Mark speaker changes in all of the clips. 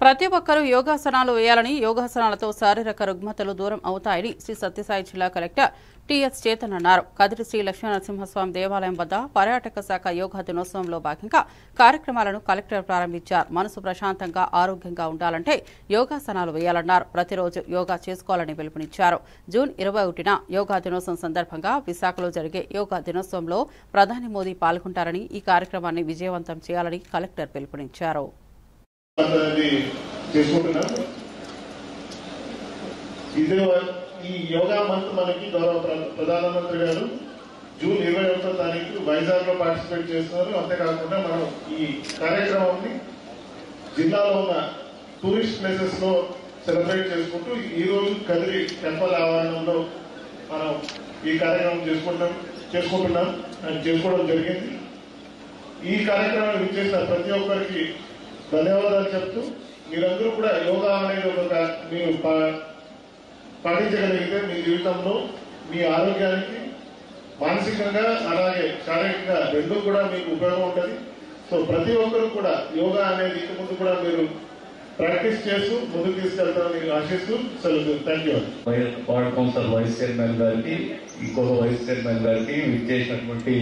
Speaker 1: ప్రతి ఒక్కరూ యోగాసనాలు వేయాలని, యోగాసనాలతో శారీరక రుగ్మతలు దూరం అవుతాయని శ్రీ సత్యసాయి జిల్లా కలెక్టర్ టీఎస్ చేతన్ అన్నారు. కదిరి శ్రీ లక్ష్మీనరసింహస్వామి దేవాలయం వద్ద పర్యాటక శాఖ యోగా దినోత్సవంలో భాగంగా కార్యక్రమాలను కలెక్టర్ ప్రారంభించారు. మనసు ప్రశాంతంగా, ఆరోగ్యంగా ఉండాలంటే యోగాసనాలు వేయాలన్నారు. ప్రతిరోజు యోగా చేసుకోవాలని పిలుపునిచ్చారు. జూన్ 21న యోగా దినోత్సవం సందర్భంగా విశాఖలో జరిగే యోగా దినోత్సవంలో ప్రధాని మోదీ పాల్గొంటారని, ఈ కార్యక్రమాన్ని విజయవంతం చేయాలని కలెక్టర్ పిలుపునిచ్చారు.
Speaker 2: ఈ యోగా మంత్ మనకి గౌరవ ప్రధానమంత్రి గారు జూన్ 21వ తారీఖు వైజాగ్ లో పార్టిసిపేట్ చేస్తున్నారు. అంతేకాకుండా మనం ఈ కార్యక్రమాన్ని జిల్లాలో ఉన్న టూరిస్ట్ ప్లేసెస్ లో సెలబ్రేట్ చేసుకుంటూ ఈ రోజు కదిరి టెంపుల్ ఆవరణంలో మనం ఈ కార్యక్రమం చేసుకోవడం జరిగింది. ఈ కార్యక్రమాన్ని విచ్చేసిన ప్రతి ఒక్కరికి ధన్యవాదాలు చెప్తూ, మీరందరూ కూడా యోగా అనేది మీరు పాటించగలిగితే మీ జీవితంలో మీ ఆరోగ్యానికి మానసికంగా అలాగే శారీరకంగా రెండూ కూడా మీకు ఉపయోగం ఉంటుంది. సో ప్రతి ఒక్కరూ కూడా యోగా అనేది ఇంత ముందు కూడా మీరు ప్రాక్టీస్ చేస్తూ ముందుకు తీసుకెళ్తారని ఆశిస్తూ సెలవు. Thank you.
Speaker 3: Ward councillor vice chairman గారికి, ఇంకొక వైస్ చైర్మన్ గారికి, విచ్చేసినటువంటి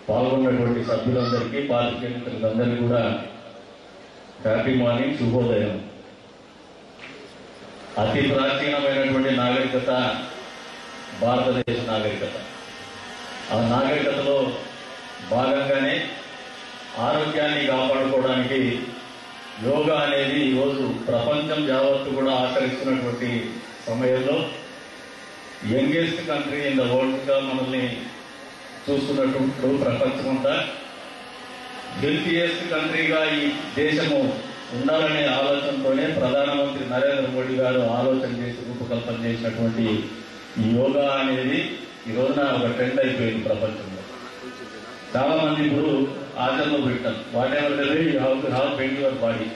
Speaker 3: పాల్గొన్నటువంటి సభ్యులందరికీ, పార్టీలందరికీ కూడా హ్యాపీ మార్నింగ్, శుభోదయం. అతి ప్రాచీనమైనటువంటి నాగరికత భారతదేశ నాగరికత. ఆ నాగరికతలో భాగంగానే ఆరోగ్యాన్ని కాపాడుకోవడానికి యోగా అనేది ఈరోజు ప్రపంచం యావత్తు కూడా ఆచరిస్తున్నటువంటి సమయంలో youngest country in the world గా మనల్ని చూస్తున్నటువంటి ప్రపంచమంతా హెల్తియెస్ట్ కంట్రీగా ఈ దేశము ఉండాలనే ఆలోచనతోనే ప్రధానమంత్రి నరేంద్ర మోడీ గారు ఆలోచన చేసి రూపకల్పన చేసినటువంటి ఈ యోగా అనేది ఈ రోజున ఒక ట్రెండ్ అయిపోయింది ప్రపంచంలో. చాలా మంది ఇప్పుడు ఆచరణలో పెట్టారు. Whatever the way you have to have bend your body,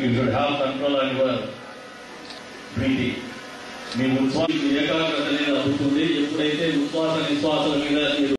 Speaker 3: you should have control on your breathing. మీ ఉచ్ఛ్వాస ఏకాగ్రత అనేది అవుతుంది. ఎప్పుడైతే ఉచ్ఛ్వాస నిశ్వాసాల మీద